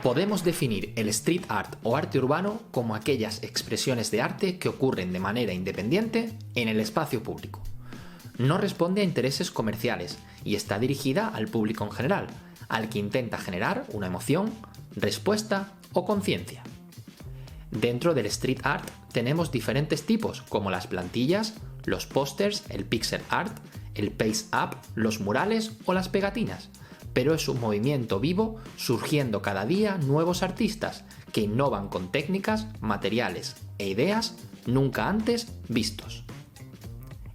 Podemos definir el street art o arte urbano como aquellas expresiones de arte que ocurren de manera independiente en el espacio público. No responde a intereses comerciales y está dirigida al público en general, al que intenta generar una emoción, respuesta o conciencia. Dentro del street art tenemos diferentes tipos como las plantillas, los pósters, el pixel art, el paste up, los murales o las pegatinas, pero es un movimiento vivo surgiendo cada día nuevos artistas que innovan con técnicas, materiales e ideas nunca antes vistos.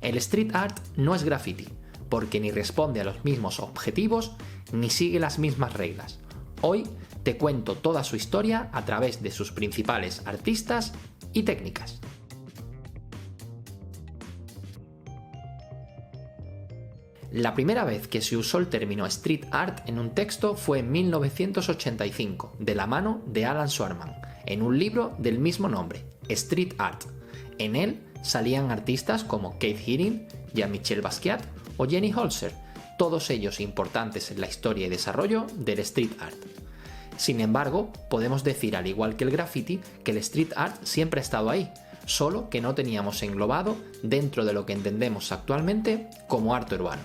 El street art no es graffiti, porque ni responde a los mismos objetivos ni sigue las mismas reglas. Hoy te cuento toda su historia a través de sus principales artistas y técnicas. La primera vez que se usó el término street art en un texto fue en 1985, de la mano de Alan Swarman, en un libro del mismo nombre, Street Art. En él salían artistas como Keith Haring, Jean-Michel Basquiat o Jenny Holzer, todos ellos importantes en la historia y desarrollo del street art. Sin embargo, podemos decir, al igual que el graffiti, que el street art siempre ha estado ahí, solo que no teníamos englobado dentro de lo que entendemos actualmente como arte urbano.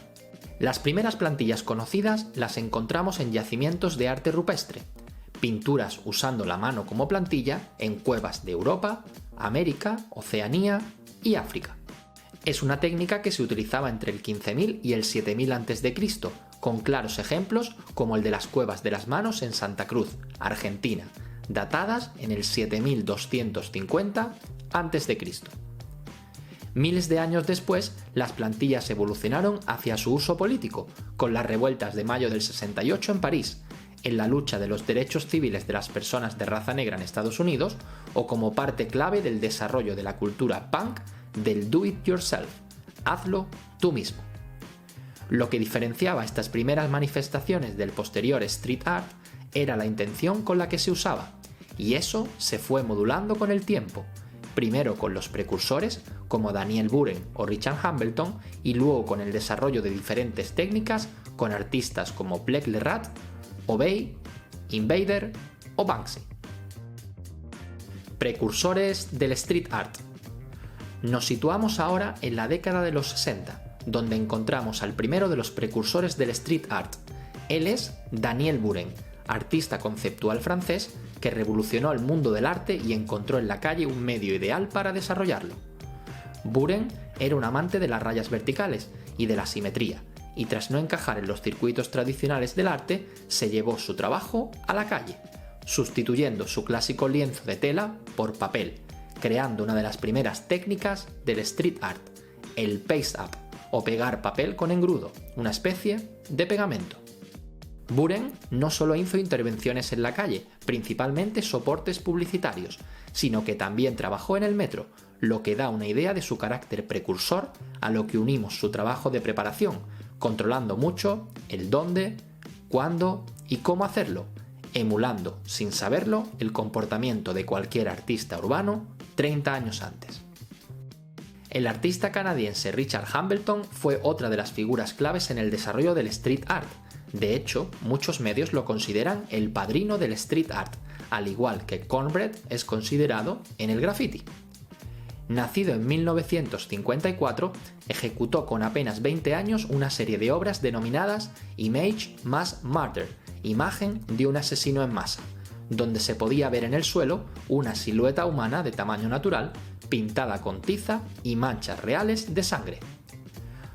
Las primeras plantillas conocidas las encontramos en yacimientos de arte rupestre, pinturas usando la mano como plantilla en cuevas de Europa, América, Oceanía y África. Es una técnica que se utilizaba entre el 15.000 y el 7.000 a.C., con claros ejemplos como el de las cuevas de las manos en Santa Cruz, Argentina, datadas en el 7250 a.C. Miles de años después, las plantillas evolucionaron hacia su uso político, con las revueltas de mayo del 68 en París, en la lucha de los derechos civiles de las personas de raza negra en Estados Unidos, o como parte clave del desarrollo de la cultura punk del do it yourself, hazlo tú mismo. Lo que diferenciaba estas primeras manifestaciones del posterior street art era la intención con la que se usaba, y eso se fue modulando con el tiempo, primero con los precursores como Daniel Buren o Richard Hambleton, y luego con el desarrollo de diferentes técnicas con artistas como Blake Le Rat, Obey, Invader o Banksy. Precursores del street art. Nos situamos ahora en la década de los 60, donde encontramos al primero de los precursores del street art. Él es Daniel Buren, artista conceptual francés que revolucionó el mundo del arte y encontró en la calle un medio ideal para desarrollarlo. Buren era un amante de las rayas verticales y de la simetría, y tras no encajar en los circuitos tradicionales del arte, se llevó su trabajo a la calle, sustituyendo su clásico lienzo de tela por papel, creando una de las primeras técnicas del street art, el paste up, o pegar papel con engrudo, una especie de pegamento. Buren no solo hizo intervenciones en la calle, principalmente soportes publicitarios, sino que también trabajó en el metro, lo que da una idea de su carácter precursor, a lo que unimos su trabajo de preparación, controlando mucho el dónde, cuándo y cómo hacerlo, emulando, sin saberlo, el comportamiento de cualquier artista urbano 30 años antes. El artista canadiense Richard Hambleton fue otra de las figuras claves en el desarrollo del street art. De hecho, muchos medios lo consideran el padrino del street art, al igual que Cornbread es considerado en el graffiti. Nacido en 1954, ejecutó con apenas 20 años una serie de obras denominadas Image Mass Murder, imagen de un asesino en masa, donde se podía ver en el suelo una silueta humana de tamaño natural pintada con tiza y manchas reales de sangre.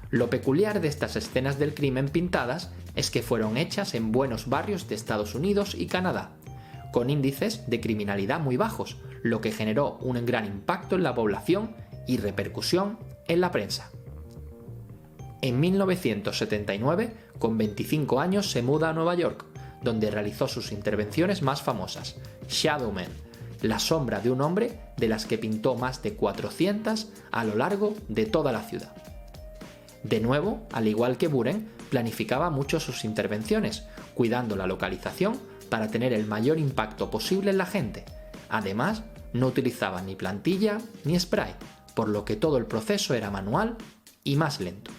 Lo peculiar de estas escenas del crimen pintadas es que fueron hechas en buenos barrios de Estados Unidos y Canadá, con índices de criminalidad muy bajos, lo que generó un gran impacto en la población y repercusión en la prensa. En 1979, con 25 años, se muda a Nueva York, donde realizó sus intervenciones más famosas, Shadow Man, la sombra de un hombre, de las que pintó más de 400 a lo largo de toda la ciudad. De nuevo, al igual que Buren, planificaba mucho sus intervenciones, cuidando la localización para tener el mayor impacto posible en la gente. Además, no utilizaba ni plantilla ni spray, por lo que todo el proceso era manual y más lento.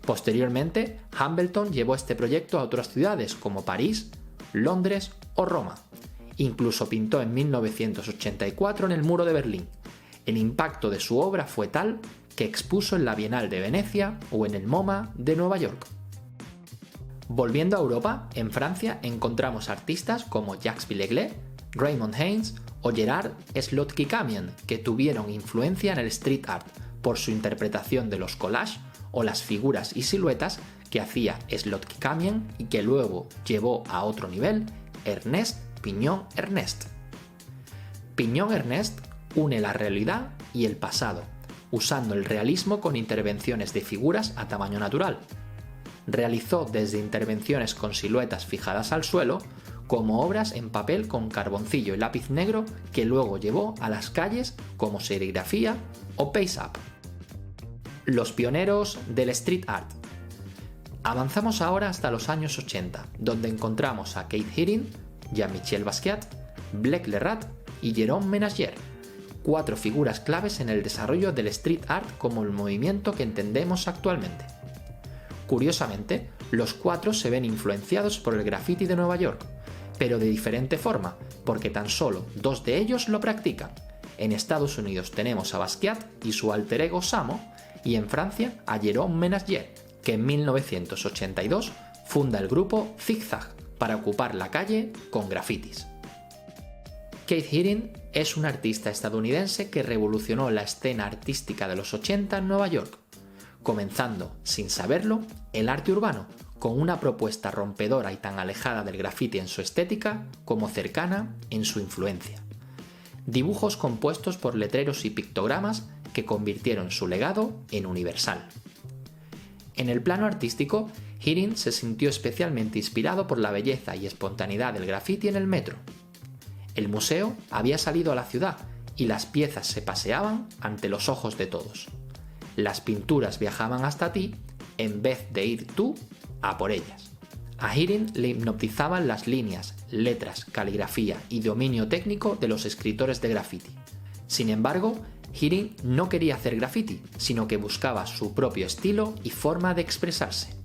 Posteriormente, Hambleton llevó este proyecto a otras ciudades como París Londres o Roma. Incluso pintó en 1984 en el Muro de Berlín. El impacto de su obra fue tal que expuso en la Bienal de Venecia o en el MoMA de Nueva York. Volviendo a Europa, en Francia encontramos artistas como Jacques Villeglé, Raymond Haynes o Gerard Slotky-Camien, que tuvieron influencia en el street art por su interpretación de los collages o las figuras y siluetas que hacía Slotky-Camien y que luego llevó a otro nivel Ernest Pignon Ernest. Pignon Ernest une la realidad y el pasado, usando el realismo con intervenciones de figuras a tamaño natural. Realizó desde intervenciones con siluetas fijadas al suelo, como obras en papel con carboncillo y lápiz negro que luego llevó a las calles como serigrafía o paste-up. Los pioneros del street art. Avanzamos ahora hasta los años 80, donde encontramos a Keith Haring, Jean-Michel Basquiat, Blake Lerat y Jérôme Ménager, 4 figuras claves en el desarrollo del street art como el movimiento que entendemos actualmente. Curiosamente, los 4 se ven influenciados por el graffiti de Nueva York, pero de diferente forma, porque tan solo 2 de ellos lo practican. En Estados Unidos tenemos a Basquiat y su alter ego Samo, y en Francia a Jérôme Ménager, que en 1982 funda el grupo Zig Zag para ocupar la calle con grafitis. Keith Haring es un artista estadounidense que revolucionó la escena artística de los 80 en Nueva York, comenzando, sin saberlo, el arte urbano, con una propuesta rompedora y tan alejada del graffiti en su estética como cercana en su influencia. Dibujos compuestos por letreros y pictogramas que convirtieron su legado en universal. En el plano artístico, Haring se sintió especialmente inspirado por la belleza y espontaneidad del graffiti en el metro. El museo había salido a la ciudad y las piezas se paseaban ante los ojos de todos. Las pinturas viajaban hasta ti en vez de ir tú a por ellas. A Haring le hipnotizaban las líneas, letras, caligrafía y dominio técnico de los escritores de graffiti. Sin embargo, Haring no quería hacer graffiti, sino que buscaba su propio estilo y forma de expresarse.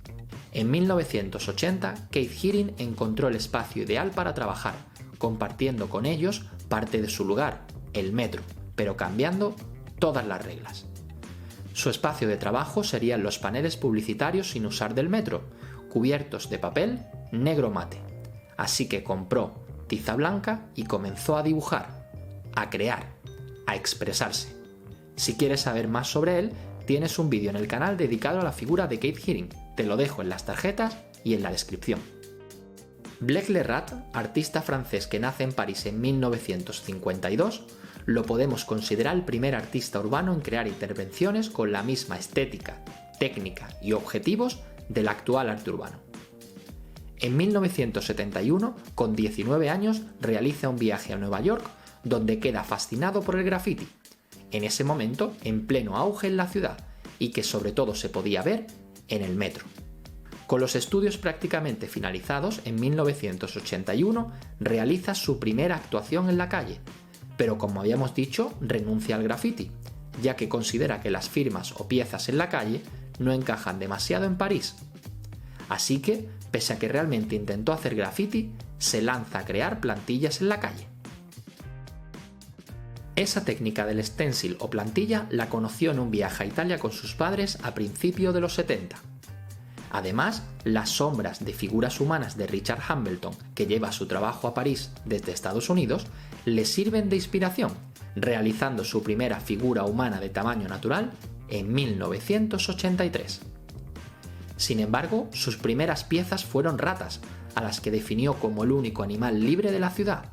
En 1980, Keith Haring encontró el espacio ideal para trabajar, compartiendo con ellos parte de su lugar, el metro, pero cambiando todas las reglas. Su espacio de trabajo serían los paneles publicitarios sin usar del metro, cubiertos de papel negro mate. Así que compró tiza blanca y comenzó a dibujar, a crear, a expresarse. Si quieres saber más sobre él, tienes un vídeo en el canal dedicado a la figura de Keith Haring. Te lo dejo en las tarjetas y en la descripción. Blake Lerat, artista francés que nace en París en 1952, lo podemos considerar el primer artista urbano en crear intervenciones con la misma estética, técnica y objetivos del actual arte urbano. En 1971, con 19 años, realiza un viaje a Nueva York donde queda fascinado por el graffiti, en ese momento en pleno auge en la ciudad y que sobre todo se podía ver en el metro. Con los estudios prácticamente finalizados, en 1981 realiza su primera actuación en la calle, pero como habíamos dicho, renuncia al graffiti, ya que considera que las firmas o piezas en la calle no encajan demasiado en París. Así que, pese a que realmente intentó hacer graffiti, se lanza a crear plantillas en la calle. Esa técnica del stencil o plantilla la conoció en un viaje a Italia con sus padres a principios de los 70. Además, las sombras de figuras humanas de Richard Hambleton, que lleva su trabajo a París desde Estados Unidos, le sirven de inspiración, realizando su primera figura humana de tamaño natural en 1983. Sin embargo, sus primeras piezas fueron ratas, a las que definió como el único animal libre de la ciudad,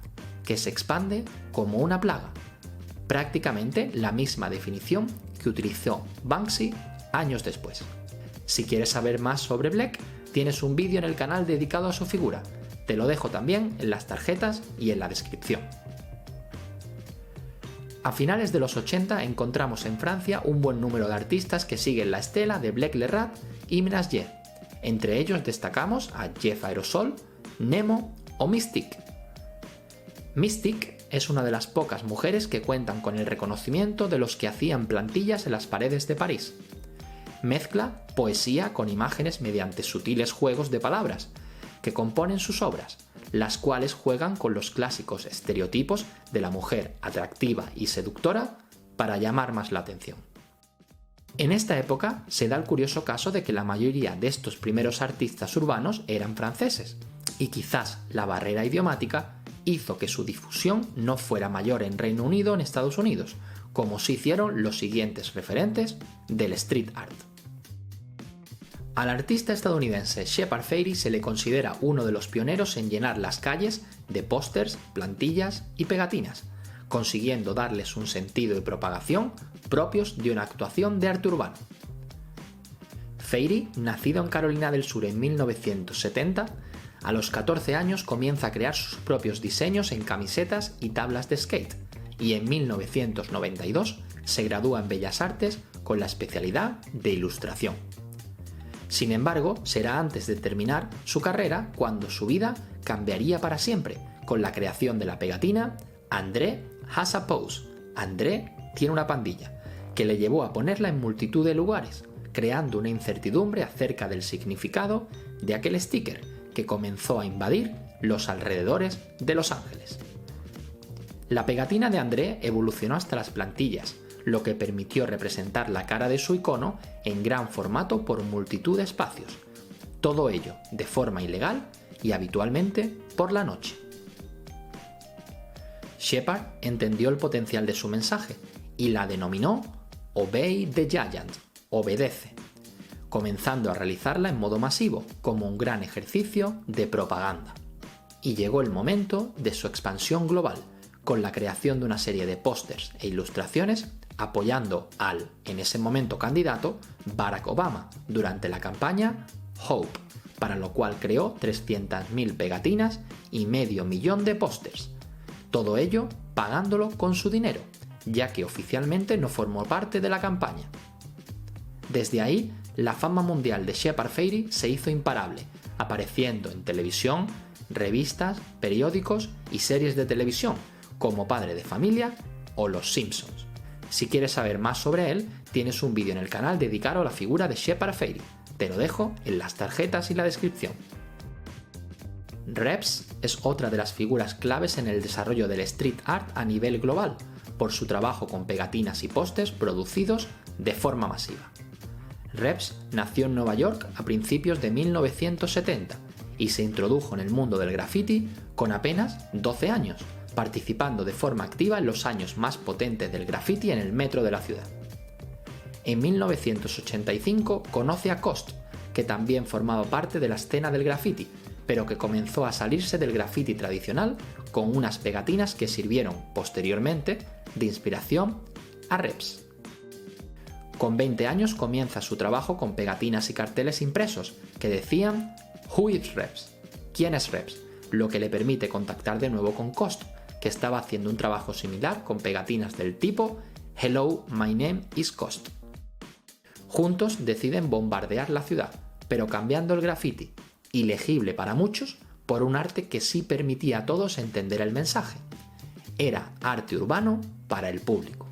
que se expande como una plaga. Prácticamente la misma definición que utilizó Banksy años después. Si quieres saber más sobre Blake, tienes un vídeo en el canal dedicado a su figura. Te lo dejo también en las tarjetas y en la descripción. A finales de los 80 encontramos en Francia un buen número de artistas que siguen la estela de Blake Lerat y Ménager. Entre ellos destacamos a Jeff Aerosol, Nemo o Mystique. Mystique es una de las pocas mujeres que cuentan con el reconocimiento de los que hacían plantillas en las paredes de París. Mezcla poesía con imágenes mediante sutiles juegos de palabras, que componen sus obras, las cuales juegan con los clásicos estereotipos de la mujer atractiva y seductora para llamar más la atención. En esta época se da el curioso caso de que la mayoría de estos primeros artistas urbanos eran franceses, y quizás la barrera idiomática hizo que su difusión no fuera mayor en Reino Unido o en Estados Unidos, como sí hicieron los siguientes referentes del street art. Al artista estadounidense Shepard Fairey se le considera uno de los pioneros en llenar las calles de pósters, plantillas y pegatinas, consiguiendo darles un sentido y propagación propios de una actuación de arte urbano. Fairey, nacido en Carolina del Sur en 1970, a los 14 años comienza a crear sus propios diseños en camisetas y tablas de skate, y en 1992 se gradúa en Bellas Artes con la especialidad de ilustración. Sin embargo, será antes de terminar su carrera cuando su vida cambiaría para siempre, con la creación de la pegatina André has a pose, André tiene una pandilla, que le llevó a ponerla en multitud de lugares, creando una incertidumbre acerca del significado de aquel sticker que comenzó a invadir los alrededores de Los Ángeles. La pegatina de André evolucionó hasta las plantillas, lo que permitió representar la cara de su icono en gran formato por multitud de espacios, todo ello de forma ilegal y habitualmente por la noche. Shepard entendió el potencial de su mensaje y la denominó Obey the Giant, obedece, comenzando a realizarla en modo masivo como un gran ejercicio de propaganda. Y llegó el momento de su expansión global, con la creación de una serie de pósters e ilustraciones apoyando al, en ese momento candidato, Barack Obama, durante la campaña Hope, para lo cual creó 300.000 pegatinas y medio millón de pósters. Todo ello pagándolo con su dinero, ya que oficialmente no formó parte de la campaña. Desde ahí, la fama mundial de Shepard Fairey se hizo imparable, apareciendo en televisión, revistas, periódicos y series de televisión, como Padre de Familia o Los Simpsons. Si quieres saber más sobre él, tienes un vídeo en el canal dedicado a la figura de Shepard Fairey. Te lo dejo en las tarjetas y la descripción. Reps es otra de las figuras claves en el desarrollo del street art a nivel global, por su trabajo con pegatinas y pósters producidos de forma masiva. Reps nació en Nueva York a principios de 1970 y se introdujo en el mundo del graffiti con apenas 12 años, participando de forma activa en los años más potentes del graffiti en el metro de la ciudad. En 1985 conoce a Cost, que también formaba parte de la escena del graffiti, pero que comenzó a salirse del graffiti tradicional con unas pegatinas que sirvieron posteriormente de inspiración a Reps. Con 20 años comienza su trabajo con pegatinas y carteles impresos que decían "Who is Reps?", ¿quién es Reps?, lo que le permite contactar de nuevo con Cost, que estaba haciendo un trabajo similar con pegatinas del tipo "Hello, my name is Cost". Juntos deciden bombardear la ciudad, pero cambiando el graffiti, ilegible para muchos, por un arte que sí permitía a todos entender el mensaje. Era arte urbano para el público.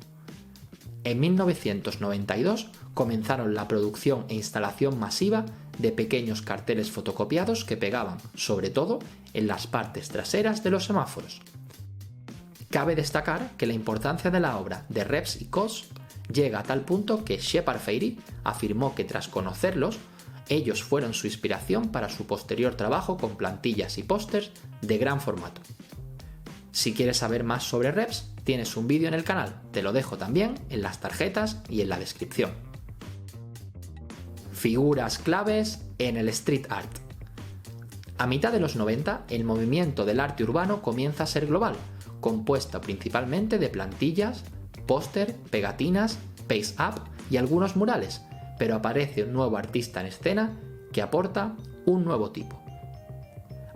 En 1992 comenzaron la producción e instalación masiva de pequeños carteles fotocopiados que pegaban, sobre todo, en las partes traseras de los semáforos. Cabe destacar que la importancia de la obra de Reps y Cost llega a tal punto que Shepard Fairey afirmó que tras conocerlos, ellos fueron su inspiración para su posterior trabajo con plantillas y pósters de gran formato. Si quieres saber más sobre Reps, tienes un vídeo en el canal, te lo dejo también en las tarjetas y en la descripción. Figuras claves en el street art. A mitad de los 90, el movimiento del arte urbano comienza a ser global, compuesto principalmente de plantillas, póster, pegatinas, paste-up y algunos murales, pero aparece un nuevo artista en escena que aporta un nuevo tipo.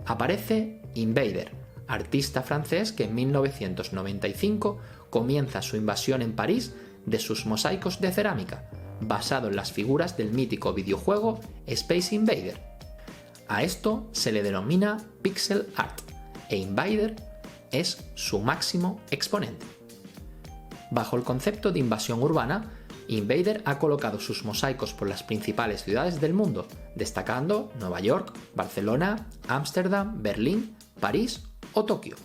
Aparece Invader, artista francés que en 1995 comienza su invasión en París de sus mosaicos de cerámica, basado en las figuras del mítico videojuego Space Invader. A esto se le denomina pixel art, e Invader es su máximo exponente. Bajo el concepto de invasión urbana, Invader ha colocado sus mosaicos por las principales ciudades del mundo, destacando Nueva York, Barcelona, Ámsterdam, Berlín, París o Tokio.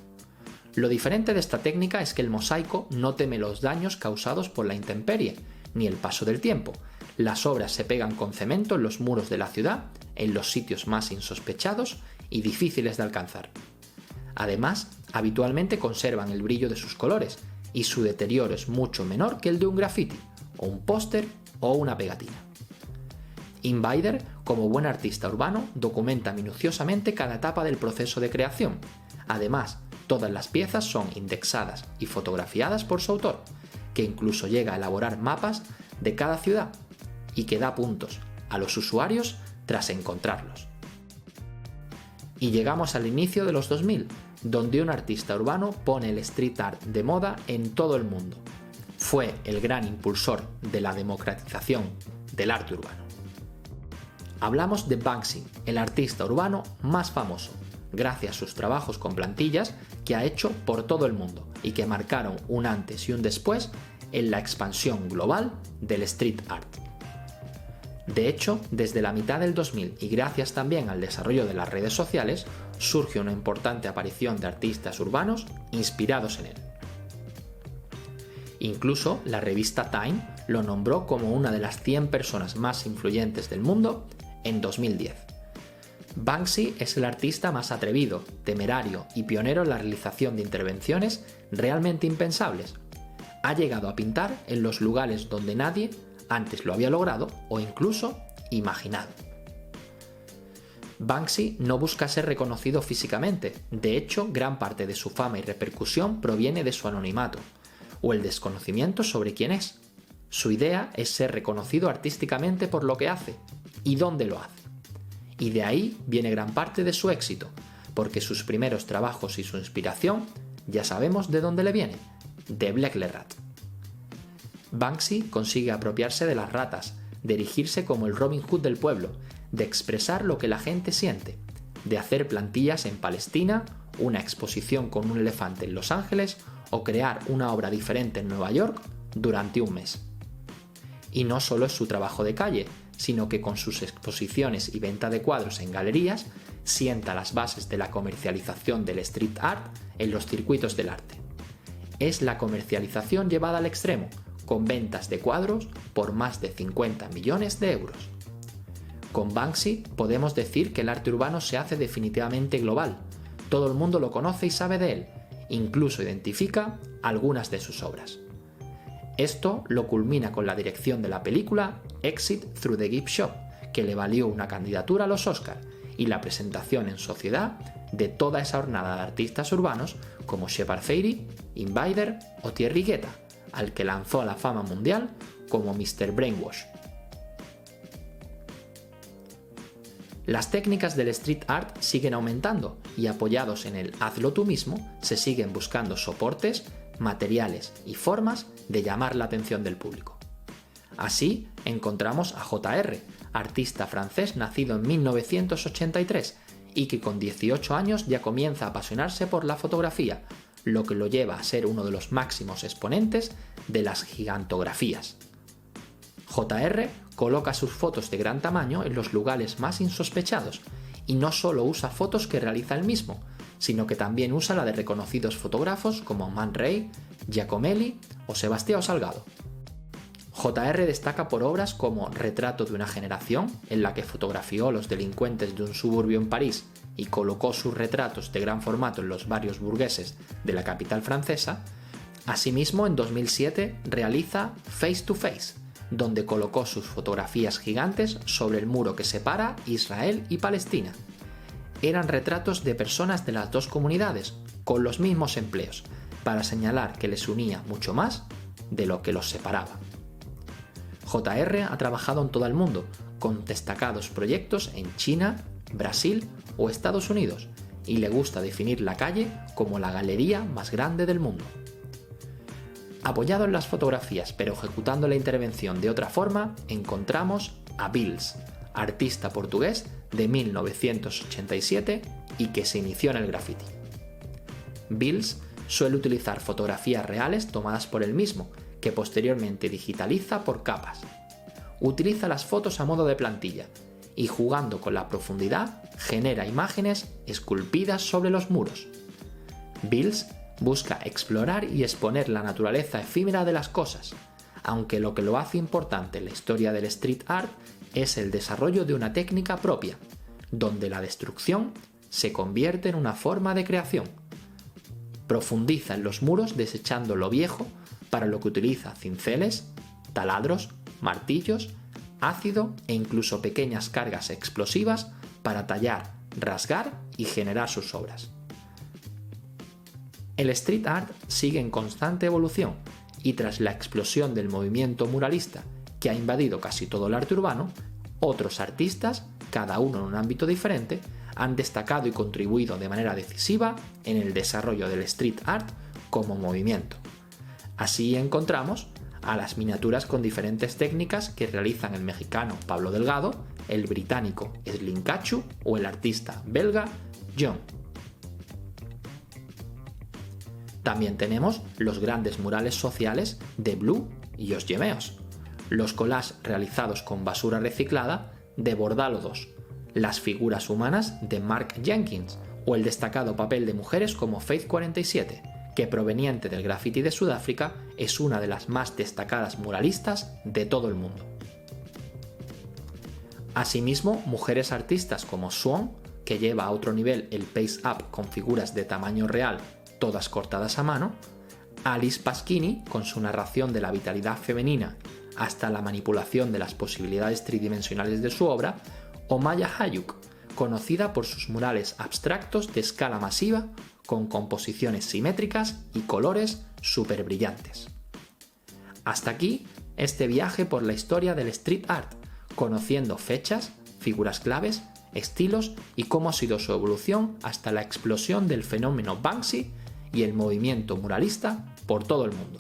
Lo diferente de esta técnica es que el mosaico no teme los daños causados por la intemperie, ni el paso del tiempo. Las obras se pegan con cemento en los muros de la ciudad, en los sitios más insospechados y difíciles de alcanzar. Además, habitualmente conservan el brillo de sus colores, y su deterioro es mucho menor que el de un graffiti, o un póster o una pegatina. Invader, como buen artista urbano, documenta minuciosamente cada etapa del proceso de creación. Además, todas las piezas son indexadas y fotografiadas por su autor, que incluso llega a elaborar mapas de cada ciudad y que da puntos a los usuarios tras encontrarlos. Y llegamos al inicio de los 2000, donde un artista urbano pone el street art de moda en todo el mundo. Fue el gran impulsor de la democratización del arte urbano. Hablamos de Banksy, el artista urbano más famoso, gracias a sus trabajos con plantillas que ha hecho por todo el mundo y que marcaron un antes y un después en la expansión global del street art. De hecho, desde la mitad del 2000 y gracias también al desarrollo de las redes sociales, surge una importante aparición de artistas urbanos inspirados en él. Incluso la revista Time lo nombró como una de las 100 personas más influyentes del mundo en 2010. Banksy es el artista más atrevido, temerario y pionero en la realización de intervenciones realmente impensables. Ha llegado a pintar en los lugares donde nadie antes lo había logrado o incluso imaginado. Banksy no busca ser reconocido físicamente, de hecho, gran parte de su fama y repercusión proviene de su anonimato, o el desconocimiento sobre quién es. Su idea es ser reconocido artísticamente por lo que hace y dónde lo hace. Y de ahí viene gran parte de su éxito, porque sus primeros trabajos y su inspiración ya sabemos de dónde le vienen, de Black Le Rat. Banksy consigue apropiarse de las ratas, de erigirse como el Robin Hood del pueblo, de expresar lo que la gente siente, de hacer plantillas en Palestina, una exposición con un elefante en Los Ángeles o crear una obra diferente en Nueva York durante un mes. Y no solo es su trabajo de calle, sino que con sus exposiciones y venta de cuadros en galerías sienta las bases de la comercialización del street art en los circuitos del arte. Es la comercialización llevada al extremo, con ventas de cuadros por más de 50 millones de euros. Con Banksy podemos decir que el arte urbano se hace definitivamente global. Todo el mundo lo conoce y sabe de él, incluso identifica algunas de sus obras. Esto lo culmina con la dirección de la película Exit Through the Gift Shop, que le valió una candidatura a los Oscar, y la presentación en sociedad de toda esa hornada de artistas urbanos como Shepard Fairey, Invader o Thierry Guetta, al que lanzó a la fama mundial como Mr. Brainwash. Las técnicas del street art siguen aumentando y apoyados en el hazlo tú mismo, se siguen buscando soportes, materiales y formas de llamar la atención del público. Así encontramos a JR, artista francés nacido en 1983 y que con 18 años ya comienza a apasionarse por la fotografía, lo que lo lleva a ser uno de los máximos exponentes de las gigantografías. JR coloca sus fotos de gran tamaño en los lugares más insospechados y no solo usa fotos que realiza él mismo, sino que también usa la de reconocidos fotógrafos como Man Ray, Giacomelli o Sebastião Salgado. JR destaca por obras como Retrato de una generación, en la que fotografió los delincuentes de un suburbio en París y colocó sus retratos de gran formato en los barrios burgueses de la capital francesa. Asimismo, en 2007 realiza Face to Face, donde colocó sus fotografías gigantes sobre el muro que separa Israel y Palestina. Eran retratos de personas de las dos comunidades, con los mismos empleos, para señalar que les unía mucho más de lo que los separaba. JR ha trabajado en todo el mundo, con destacados proyectos en China, Brasil o Estados Unidos, y le gusta definir la calle como la galería más grande del mundo. Apoyado en las fotografías pero ejecutando la intervención de otra forma, encontramos a Bills, artista portugués de 1987 y que se inició en el graffiti. Bills suele utilizar fotografías reales tomadas por él mismo, que posteriormente digitaliza por capas. Utiliza las fotos a modo de plantilla y, jugando con la profundidad, genera imágenes esculpidas sobre los muros. Bills busca explorar y exponer la naturaleza efímera de las cosas, aunque lo que lo hace importante en la historia del street art es el desarrollo de una técnica propia, donde la destrucción se convierte en una forma de creación. Profundiza en los muros desechando lo viejo, para lo que utiliza cinceles, taladros, martillos, ácido e incluso pequeñas cargas explosivas para tallar, rasgar y generar sus obras. El street art sigue en constante evolución y, tras la explosión del movimiento muralista que ha invadido casi todo el arte urbano, otros artistas, cada uno en un ámbito diferente, han destacado y contribuido de manera decisiva en el desarrollo del street art como movimiento. Así encontramos a las miniaturas con diferentes técnicas que realizan el mexicano Pablo Delgado, el británico Slinkachu o el artista belga John. También tenemos los grandes murales sociales de Blue y Os Gemeos, los collages realizados con basura reciclada de Bordalo 2, las figuras humanas de Mark Jenkins o el destacado papel de mujeres como Faith 47, que, proveniente del graffiti de Sudáfrica, es una de las más destacadas muralistas de todo el mundo. Asimismo, mujeres artistas como Swan, que lleva a otro nivel el Pace Up con figuras de tamaño real, todas cortadas a mano, Alice Pasquini, con su narración de la vitalidad femenina hasta la manipulación de las posibilidades tridimensionales de su obra, o Maya Hayuk, conocida por sus murales abstractos de escala masiva con composiciones simétricas y colores súper brillantes. Hasta aquí este viaje por la historia del street art, conociendo fechas, figuras claves, estilos y cómo ha sido su evolución hasta la explosión del fenómeno Banksy y el movimiento muralista por todo el mundo.